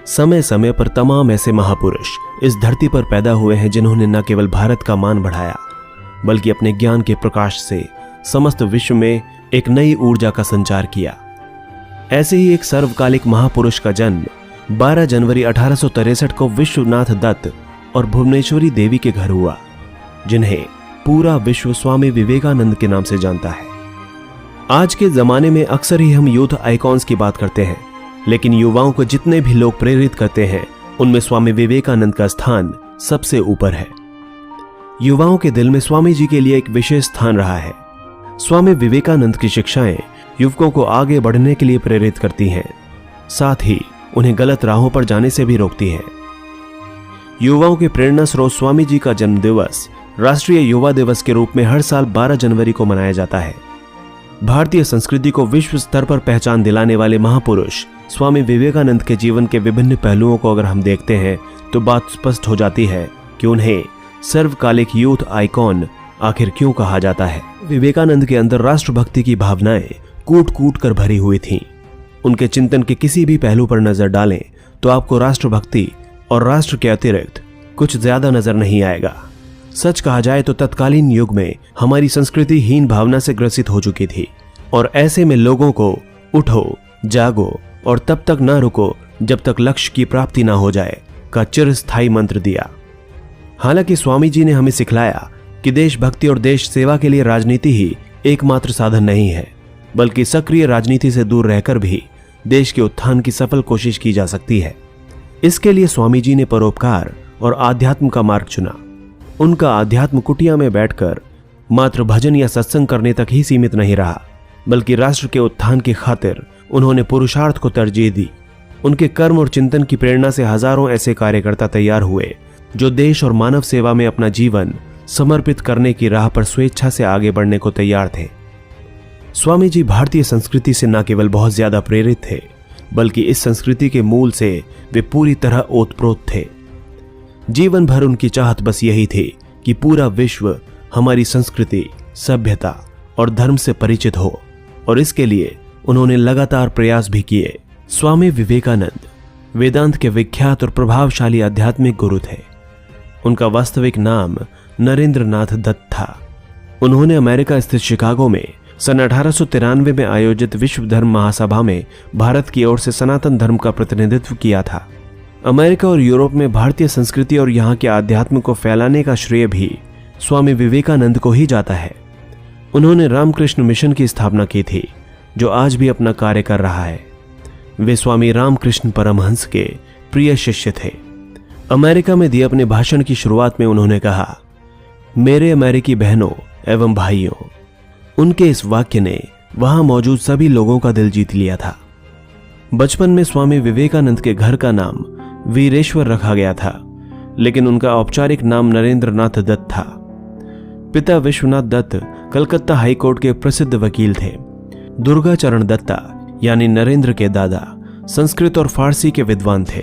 समय समय पर तमाम ऐसे महापुरुष इस धरती पर पैदा हुए हैं जिन्होंने न केवल भारत का मान बढ़ाया बल्कि अपने ज्ञान के प्रकाश से समस्त विश्व में एक नई ऊर्जा का संचार किया। ऐसे ही एक सर्वकालिक महापुरुष का जन्म 12 जनवरी 1863 को विश्वनाथ दत्त और भुवनेश्वरी देवी के घर हुआ, जिन्हें पूरा विश्व स्वामी विवेकानंद के नाम से जानता है। आज के जमाने में अक्सर ही हम यूथ आइकॉन्स की बात करते हैं, लेकिन युवाओं को जितने भी लोग प्रेरित करते हैं उनमें स्वामी विवेकानंद का स्थान सबसे ऊपर है। युवाओं के दिल में स्वामी जी के लिए एक विशेष स्थान रहा है। स्वामी विवेकानंद की शिक्षाएं युवकों को आगे बढ़ने के लिए प्रेरित करती हैं, साथ ही उन्हें गलत राहों पर जाने से भी रोकती हैं। युवाओं के प्रेरणा स्रोत स्वामी जी का जन्म दिवस राष्ट्रीय युवा दिवस के रूप में हर साल 12 जनवरी को मनाया जाता है। भारतीय संस्कृति को विश्व स्तर पर पहचान दिलाने वाले महापुरुष स्वामी विवेकानंद के जीवन के विभिन्न पहलुओं को अगर हम देखते हैं तो बात स्पष्ट हो जाती है कि उन्हें सर्वकालिक यूथ आइकॉन आखिर क्यों कहा जाता है। विवेकानंद के अंदर राष्ट्रभक्ति की भावनाएं कूट कूट कर भरी हुई थीं। उनके चिंतन के किसी भी पहलू पर नजर डालें तो आपको राष्ट्रभक्ति और राष्ट्र के अतिरिक्त कुछ ज्यादा नजर नहीं आएगा। सच कहा जाए तो तत्कालीन युग में हमारी संस्कृति हीन भावना से ग्रसित हो चुकी थी और ऐसे में लोगों को उठो, जागो और तब तक ना रुको जब तक लक्ष्य की प्राप्ति ना हो जाए का चिरस्थायी मंत्र दिया। हालांकि स्वामी जी ने हमें सिखलाया कि देशभक्ति और देश सेवा के लिए राजनीति ही एकमात्र साधन नहीं है, बल्कि सक्रिय राजनीति से दूर रहकर भी देश के उत्थान की सफल कोशिश की जा सकती है। इसके लिए स्वामी जी ने परोपकार और आध्यात्म का मार्ग चुना। उनका आध्यात्म कुटिया में बैठकर मात्र भजन या सत्संग करने तक ही सीमित नहीं रहा, बल्कि राष्ट्र के उत्थान की खातिर उन्होंने पुरुषार्थ को तरजीह दी। उनके कर्म और चिंतन की प्रेरणा से हजारों ऐसे कार्यकर्ता तैयार हुए जो देश और मानव सेवा में अपना जीवन समर्पित करने की राह पर स्वेच्छा से आगे बढ़ने को तैयार थे। स्वामी जी भारतीय संस्कृति से न केवल बहुत ज्यादा प्रेरित थे, बल्कि इस संस्कृति के मूल से वे पूरी तरह ओतप्रोत थे। जीवन भर उनकी चाहत बस यही थी कि पूरा विश्व हमारी संस्कृति, सभ्यता और धर्म से परिचित हो, और इसके लिए उन्होंने लगातार प्रयास भी किए। स्वामी विवेकानंद वेदांत के विख्यात और प्रभावशाली आध्यात्मिक गुरु थे। उनका वास्तविक नाम नरेंद्र नाथ दत्त था। उन्होंने अमेरिका स्थित शिकागो में सन 1893 में आयोजित विश्व धर्म महासभा में भारत की ओर से सनातन धर्म का प्रतिनिधित्व किया था। अमेरिका और यूरोप में भारतीय संस्कृति और यहाँ के आध्यात्म को फैलाने का श्रेय भी स्वामी विवेकानंद को ही जाता है। उन्होंने रामकृष्ण मिशन की स्थापना की थी, जो आज भी अपना कार्य कर रहा है। वे स्वामी रामकृष्ण परमहंस के प्रिय शिष्य थे। अमेरिका में दिए अपने भाषण की शुरुआत में उन्होंने कहा, मेरे अमेरिकी बहनों एवं भाइयों। उनके इस वाक्य ने वहां मौजूद सभी लोगों का दिल जीत लिया था। बचपन में स्वामी विवेकानंद के घर का नाम वीरेश्वर रखा गया था, लेकिन उनका औपचारिक नाम नरेंद्र नाथ दत्त था। पिता विश्वनाथ दत्त कलकत्ता हाईकोर्ट के प्रसिद्ध वकील थे। दुर्गाचरण दत्ता यानी नरेंद्र के दादा संस्कृत और फारसी के विद्वान थे।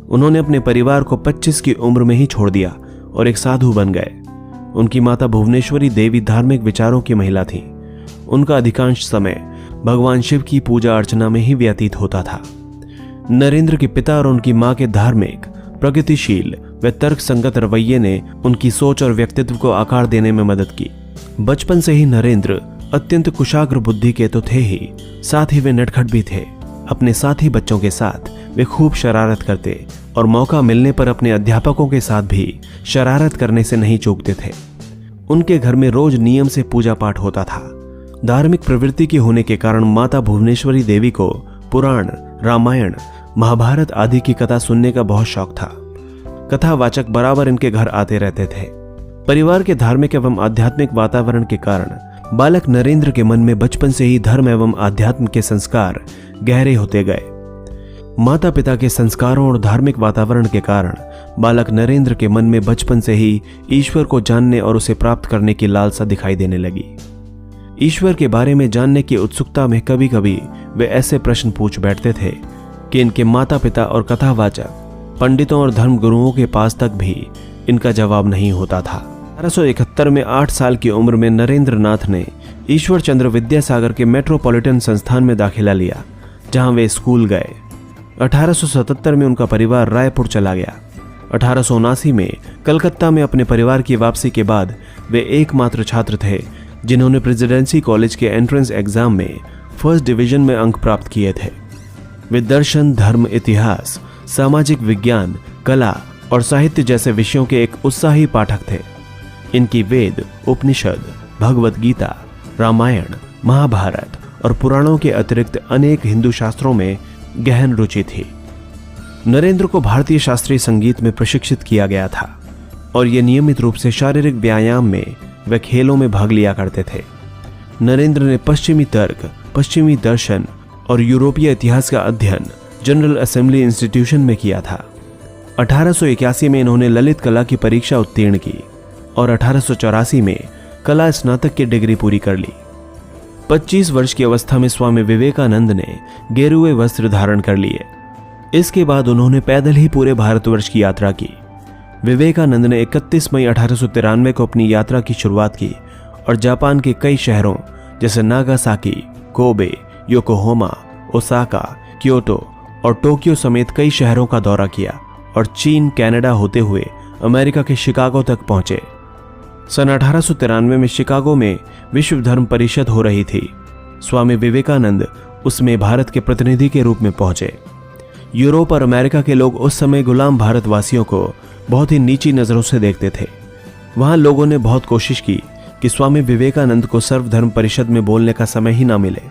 उन्होंने अपने परिवार को 25 की उम्र में ही छोड़ दिया और एक साधु बन गए। उनकी माता भुवनेश्वरी देवी धार्मिक विचारों की महिला थी। उनका अधिकांश समय भगवान शिव की पूजा अर्चना में ही व्यतीत होता था। नरेंद्र के पिता और उनकी मां के धार्मिक, प्रगतिशील व तर्क संगत रवैये ने उनकी सोच और व्यक्तित्व को आकार देने में मदद की। बचपन से ही नरेंद्र अत्यंत कुशाग्र बुद्धि के तो थे ही, साथ ही वे नटखट भी थे। अपने साथी बच्चों के साथ वे खूब शरारत करते और मौका मिलने पर अपने अध्यापकों के साथ भी शरारत करने से नहीं चूकते थे। उनके घर में रोज नियम से पूजा पाठ होता था। धार्मिक प्रवृत्ति के होने के कारण माता भुवनेश्वरी देवी को पुराण, रामायण, महाभारत आदि की कथा सुनने का बहुत शौक था। कथावाचक बराबर इनके घर आते रहते थे। परिवार के धार्मिक एवं आध्यात्मिक वातावरण के कारण बालक नरेंद्र के मन में बचपन से ही धर्म एवं आध्यात्म के संस्कार गहरे होते गए। माता पिता के संस्कारों और धार्मिक वातावरण के कारण बालक नरेंद्र के मन में बचपन से ही ईश्वर को जानने और उसे प्राप्त करने की लालसा दिखाई देने लगी। ईश्वर के बारे में जानने की उत्सुकता में कभी कभी वे ऐसे प्रश्न पूछ बैठते थे कि इनके माता पिता और कथावाचक पंडितों और धर्मगुरुओं के पास तक भी इनका जवाब नहीं होता था। 1871 में 8 साल की उम्र में नरेंद्र नाथ ने ईश्वर चंद्र विद्यासागर के मेट्रोपॉलिटन संस्थान में दाखिला लिया, जहां वे स्कूल गए। 1877 में उनका परिवार रायपुर चला गया। 1879 में कलकत्ता में अपने परिवार की वापसी के बाद वे एकमात्र छात्र थे जिन्होंने प्रेसिडेंसी कॉलेज के एंट्रेंस एग्जाम में फर्स्ट डिवीजन में अंक प्राप्त किए थे। वे दर्शन, धर्म, इतिहास, सामाजिक विज्ञान, कला और साहित्य जैसे विषयों के एक उत्साही पाठक थे। इनकी वेद, उपनिषद, भगवत गीता, रामायण, महाभारत और पुराणों के अतिरिक्त अनेक हिंदू शास्त्रों में गहन रुचि थी। नरेंद्र को भारतीय शास्त्रीय संगीत में प्रशिक्षित किया गया था और ये नियमित रूप से शारीरिक व्यायाम में व खेलों में भाग लिया करते थे। नरेंद्र ने पश्चिमी तर्क, पश्चिमी दर्शन और यूरोपीय इतिहास का अध्ययन जनरल असेंबली इंस्टीट्यूशन में किया था। 1881 में इन्होंने ललित कला की परीक्षा उत्तीर्ण की और 1884 में कला स्नातक की डिग्री पूरी कर ली। 25 वर्ष की अवस्था में स्वामी विवेकानंद ने गेरुए वस्त्र धारण कर लिए। इसके बाद उन्होंने पैदल ही पूरे भारतवर्ष की यात्रा की। विवेकानंद ने 31 मई 1893 को अपनी यात्रा की शुरुआत की और जापान के कई शहरों जैसे Nagasaki, Kobe, Yokohama, Osaka, Kyoto और टोक्यो समेत कई शहरों का दौरा किया और चीन, कनाडा होते हुए अमेरिका के शिकागो तक पहुंचे। सन 1893 में शिकागो में विश्व धर्म परिषद हो रही थी। स्वामी विवेकानंद उसमें भारत के प्रतिनिधि के रूप में पहुंचे। यूरोप और अमेरिका के लोग उस समय गुलाम भारतवासियों को बहुत ही नीची नजरों से देखते थे। वहां लोगों ने बहुत कोशिश की कि स्वामी विवेकानंद को सर्वधर्म परिषद में बोलने का समय ही ना मिले,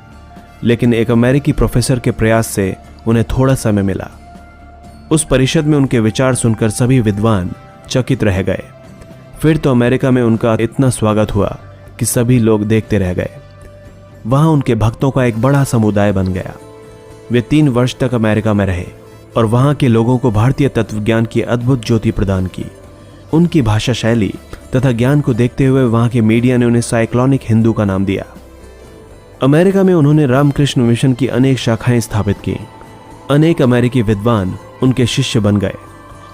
लेकिन एक अमेरिकी प्रोफेसर के प्रयास से उन्हें थोड़ा समय मिला। उस परिषद में उनके विचार सुनकर सभी विद्वान चकित रह गए। फिर तो अमेरिका में उनका इतना स्वागत हुआ कि सभी लोग देखते रह गए। वहां उनके भक्तों का एक बड़ा समुदाय बन गया। वे 3 वर्ष तक अमेरिका में रहे और वहां के लोगों को भारतीय तत्वज्ञान की अद्भुत ज्योति प्रदान की। उनकी भाषा शैली तथा ज्ञान को देखते हुए वहां के मीडिया ने उन्हें साइक्लोनिक हिंदू का नाम दिया। अमेरिका में उन्होंने रामकृष्ण मिशन की अनेक शाखाएं स्थापित की। अनेक अमेरिकी विद्वान उनके शिष्य बन गए।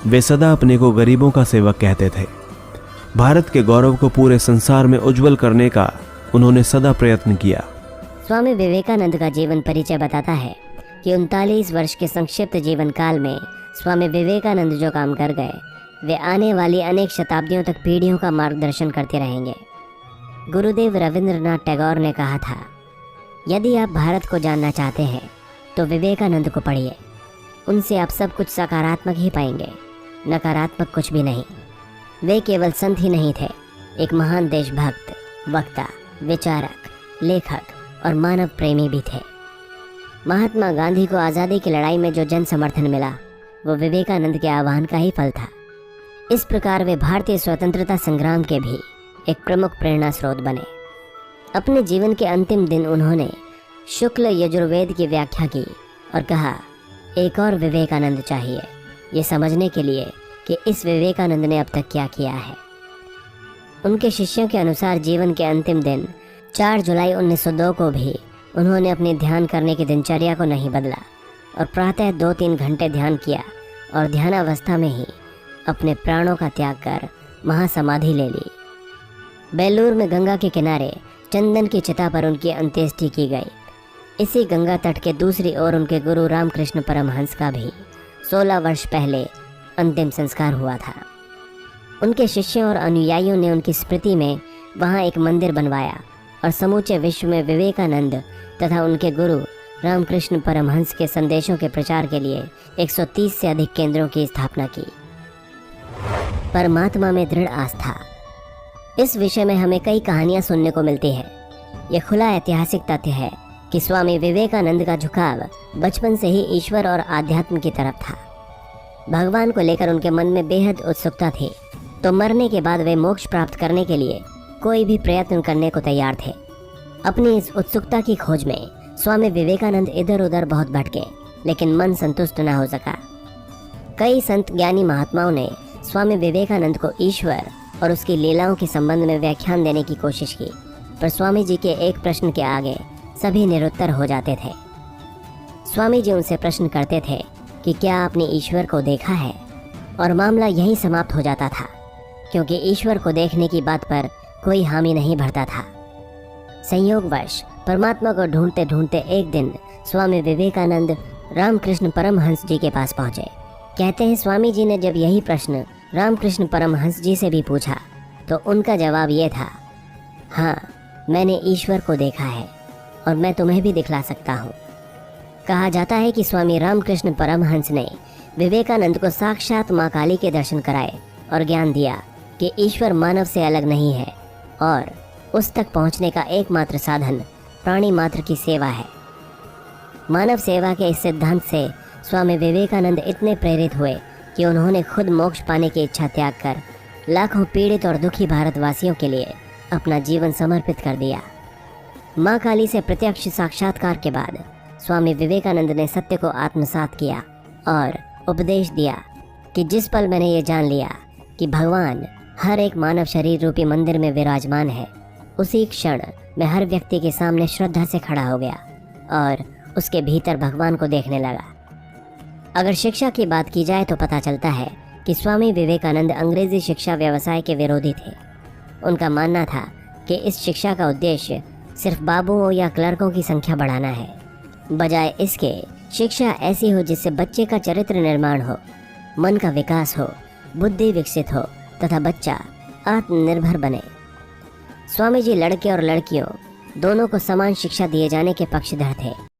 वे सदा अपने को गरीबों का सेवक कहते थे। भारत के गौरव को पूरे संसार में उज्जवल करने का उन्होंने सदा प्रयत्न किया। स्वामी विवेकानंद का जीवन परिचय बताता है कि 39 वर्ष के संक्षिप्त जीवन काल में स्वामी विवेकानंद जो काम कर गए वे आने वाली अनेक शताब्दियों तक पीढ़ियों का मार्गदर्शन करते रहेंगे। गुरुदेव रविंद्रनाथ टैगोर ने कहा था, यदि आप भारत को जानना चाहते हैं तो विवेकानंद को पढ़िए। उनसे आप सब कुछ सकारात्मक ही पाएंगे, नकारात्मक कुछ भी नहीं। वे केवल संत ही नहीं थे, एक महान देशभक्त, वक्ता, विचारक, लेखक और मानव प्रेमी भी थे। महात्मा गांधी को आज़ादी की लड़ाई में जो जन समर्थन मिला वो विवेकानंद के आह्वान का ही फल था। इस प्रकार वे भारतीय स्वतंत्रता संग्राम के भी एक प्रमुख प्रेरणा स्रोत बने। अपने जीवन के अंतिम दिन उन्होंने शुक्ल यजुर्वेद की व्याख्या की और कहा, एक और विवेकानंद चाहिए ये समझने के लिए कि इस विवेकानंद ने अब तक क्या किया है। उनके शिष्यों के अनुसार जीवन के अंतिम दिन 4 जुलाई 1902 को भी उन्होंने अपने ध्यान करने की दिनचर्या को नहीं बदला और प्रातः 2-3 घंटे ध्यान किया और ध्यानावस्था में ही अपने प्राणों का त्याग कर महासमाधि ले ली। बेलूर में गंगा के किनारे चंदन की चिता पर उनकी अंत्येष्टि की गई। इसी गंगा तट के दूसरी ओर उनके गुरु रामकृष्ण परमहंस का भी 16 वर्ष पहले अंतिम संस्कार हुआ था। उनके शिष्यों और अनुयायियों ने उनकी स्मृति में वहाँ एक मंदिर बनवाया और समूचे विश्व में विवेकानंद तथा उनके गुरु रामकृष्ण परमहंस के संदेशों के प्रचार के लिए 130 से अधिक केंद्रों की स्थापना की। परमात्मा में दृढ़ आस्था। इस विषय में हमें कई कहानियां सुनने को मिलती है। यह खुला ऐतिहासिक तथ्य है कि स्वामी विवेकानंद का झुकाव बचपन से ही ईश्वर और आध्यात्म की तरफ था। भगवान को लेकर उनके मन में बेहद उत्सुकता थी, तो मरने के बाद वे मोक्ष प्राप्त करने के लिए कोई भी प्रयत्न करने को तैयार थे। अपनी इस उत्सुकता की खोज में स्वामी विवेकानंद इधर उधर बहुत भटके, लेकिन मन संतुष्ट न हो सका। कई संत ज्ञानी महात्माओं ने स्वामी विवेकानंद को ईश्वर और उसकी लीलाओं के संबंध में व्याख्यान देने की कोशिश की, पर स्वामी जी के एक प्रश्न के आगे सभी निरुत्तर हो जाते थे। स्वामी जी उनसे प्रश्न करते थे कि क्या आपने ईश्वर को देखा है, और मामला यहीं समाप्त हो जाता था, क्योंकि ईश्वर को देखने की बात पर कोई हामी नहीं भरता था। संयोगवश परमात्मा को ढूंढते ढूंढते एक दिन स्वामी विवेकानंद रामकृष्ण परमहंस जी के पास पहुंचे। कहते हैं स्वामी जी ने जब यही प्रश्न रामकृष्ण परमहंस जी से भी पूछा तो उनका जवाब ये था, हाँ, मैंने ईश्वर को देखा है और मैं तुम्हें भी दिखला सकता हूँ। कहा जाता है कि स्वामी रामकृष्ण परमहंस ने विवेकानंद को साक्षात माँ काली के दर्शन कराए और ज्ञान दिया कि ईश्वर मानव से अलग नहीं है और उस तक पहुँचने का एकमात्र साधन प्राणी मात्र की सेवा है। मानव सेवा के इस सिद्धांत से स्वामी विवेकानंद इतने प्रेरित हुए कि उन्होंने खुद मोक्ष पाने की इच्छा त्याग कर लाखों पीड़ित और दुखी भारतवासियों के लिए अपना जीवन समर्पित कर दिया। माँ काली से प्रत्यक्ष साक्षात्कार के बाद स्वामी विवेकानंद ने सत्य को आत्मसात किया और उपदेश दिया कि जिस पल मैंने ये जान लिया कि भगवान हर एक मानव शरीर रूपी मंदिर में विराजमान है, उसी क्षण मैं हर व्यक्ति के सामने श्रद्धा से खड़ा हो गया और उसके भीतर भगवान को देखने लगा। अगर शिक्षा की बात की जाए तो पता चलता है कि स्वामी विवेकानंद अंग्रेजी शिक्षा व्यवसाय के विरोधी थे। उनका मानना था कि इस शिक्षा का उद्देश्य सिर्फ बाबुओं या क्लर्कों की संख्या बढ़ाना है, बजाय इसके शिक्षा ऐसी हो जिससे बच्चे का चरित्र निर्माण हो, मन का विकास हो, बुद्धि विकसित हो तथा बच्चा आत्मनिर्भर बने। स्वामी जी लड़के और लड़कियों दोनों को समान शिक्षा दिए जाने के पक्षधर थे।